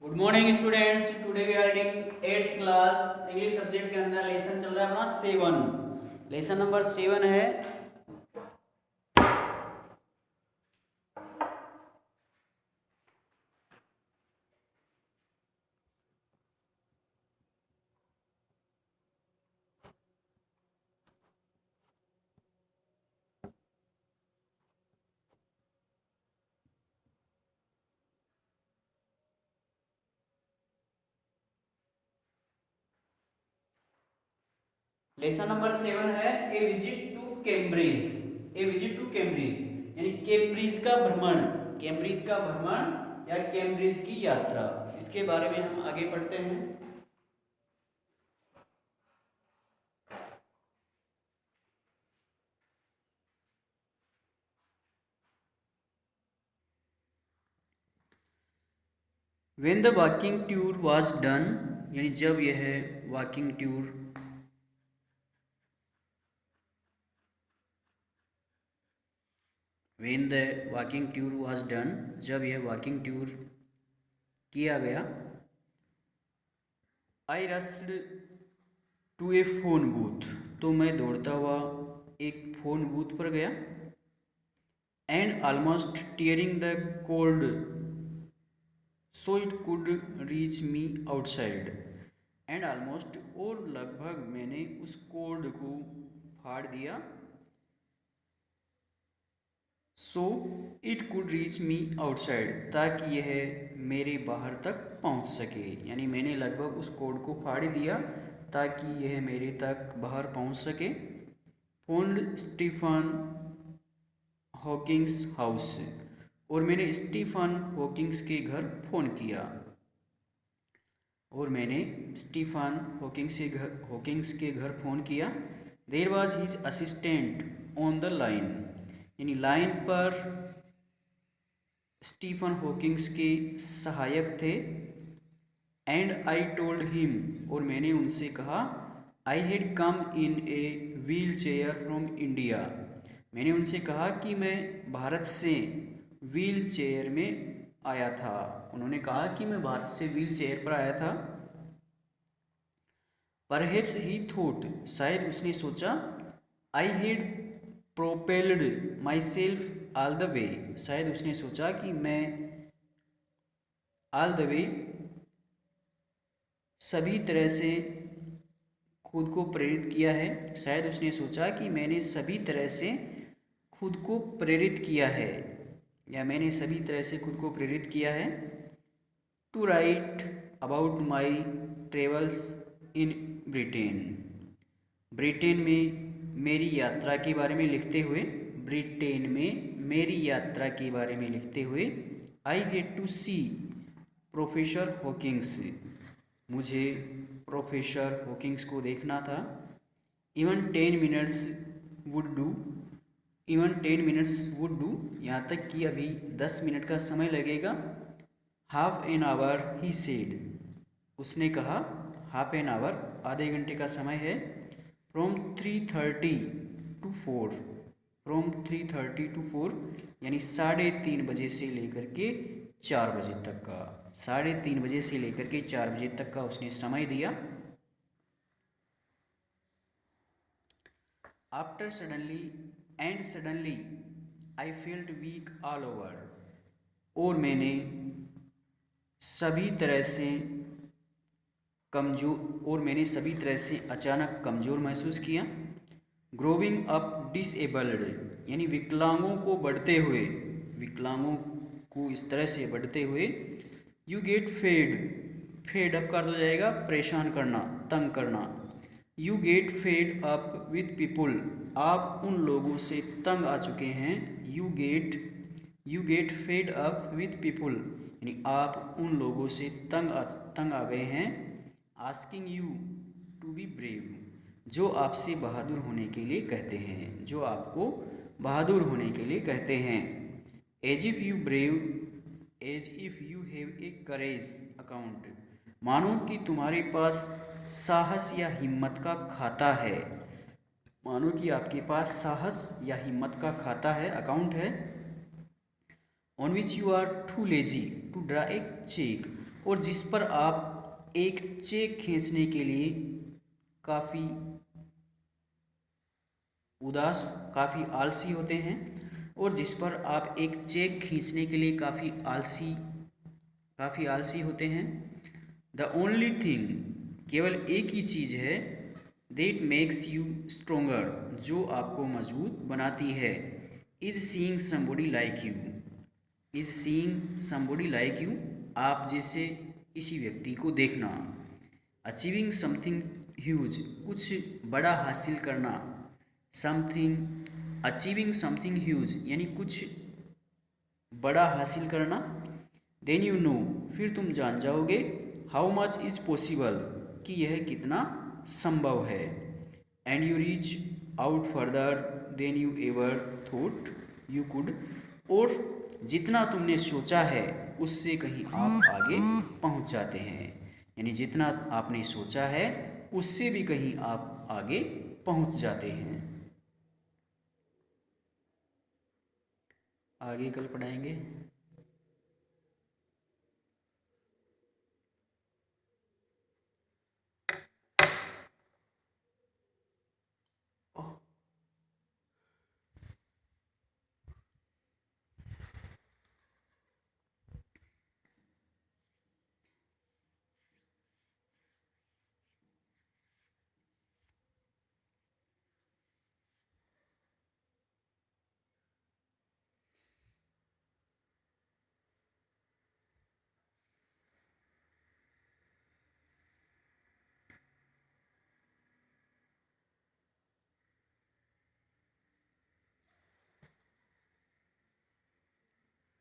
Good morning students. Today we are reading 8th class English subject के अंदर lesson चल रहा है अपना 7। लेसन नंबर 7 है लेसन नंबर 7 है a visit to Cambridge. A visit to Cambridge यानी कैम्ब्रिज का भ्रमण, कैम्ब्रिज का भ्रमण या कैम्ब्रिज की यात्रा। इसके बारे में हम आगे पढ़ते हैं। When the walking tour was done यानी जब यह walking tour When the walking tour was done जब यह वॉकिंग टूर किया गया I rushed to a phone booth तो मैं दौड़ता हुआ एक फोन बूथ पर गया and almost tearing the cord so it could reach me outside and almost और लगभग मैंने उस कोड को फाड़ दिया so it could reach me outside ताकि यह मेरे बाहर तक पहुंच सके। यानी मैंने लगभग उस कोड को फाड़ दिया ताकि यह मेरे तक बाहर पहुंच सके। फोन स्टीफन हॉकिंग्स हाउस और मैंने स्टीफन हॉकिंग्स के घर फ़ोन किया हॉकिंग्स के घर फ़ोन किया। There was his assistant on the line यानी लाइन पर स्टीफन हॉकिंग्स के सहायक थे। एंड आई टोल्ड हिम और मैंने उनसे कहा I had come in a wheel chair from India मैंने उनसे कहा कि मैं भारत से व्हील चेयर में आया था। उन्होंने कहा कि मैं भारत से व्हील चेयर पर आया था। परहेप्स ही थॉट शायद उसने सोचा I had propelled my self all the way शायद उसने सोचा कि मैं ऑल द वे सभी तरह से खुद को प्रेरित किया है। शायद उसने सोचा कि मैंने सभी तरह से खुद को प्रेरित किया है या मैंने सभी तरह से खुद को प्रेरित किया है। To write about my travels in Britain Britain में मेरी यात्रा के बारे में लिखते हुए I had to see professor Hawkings मुझे प्रोफेसर हॉकिंग्स को देखना था। इवन 10 मिनट्स वुड डू यहाँ तक कि अभी 10 मिनट का समय लगेगा। Half an hour he said उसने कहा हाफ एन आवर आधे घंटे का समय है। फ्रॉम 3:30 टू 4 यानी 3:30 बजे से लेकर के 4 बजे तक का 3:30 बजे से लेकर के 4 बजे तक का उसने समय दिया। After suddenly I felt weak all over और मैंने सभी तरह से अचानक कमज़ोर महसूस किया। ग्रोविंग अप डिसेबल्ड यानी विकलांगों को इस तरह से बढ़ते हुए। यू गेट फेड अप कर दो जाएगा परेशान करना, तंग करना। You get fed up with people आप उन लोगों से तंग आ चुके हैं। You get fed up with people यानी आप उन लोगों से तंग आ गए हैं। Asking you to be brave जो आपसे बहादुर होने के लिए कहते हैं, जो आपको बहादुर होने के लिए कहते हैं। As if you have a courage account मानो कि तुम्हारे पास साहस या हिम्मत का खाता है। मानो कि आपके पास साहस या हिम्मत का खाता है, अकाउंट है। On which you are too lazy to draw a cheque और जिस पर आप एक चेक खींचने के लिए काफ़ी उदास, काफ़ी आलसी होते हैं, और जिस पर आप एक चेक खींचने के लिए काफ़ी आलसी होते हैं। द ओनली थिंग, केवल एक ही चीज़ है, दैट मेक्स यू स्ट्रोंगर, जो आपको मजबूत बनाती है, is seeing somebody like you, is seeing somebody like you, आप जैसे किसी व्यक्ति को देखना। अचीविंग समथिंग ह्यूज, कुछ बड़ा हासिल करना। समथिंग, अचीविंग समथिंग ह्यूज यानी कुछ बड़ा हासिल करना। देन यू नो, फिर तुम जान जाओगे, हाउ मच इज़ पॉसिबल, कि यह कितना संभव है। And you reach out further than you ever thought you could, और जितना तुमने सोचा है उससे कहीं आप आगे पहुंच जाते हैं। यानी जितना आपने सोचा है उससे भी कहीं आप आगे पहुंच जाते हैं। आगे कल पढ़ाएंगे।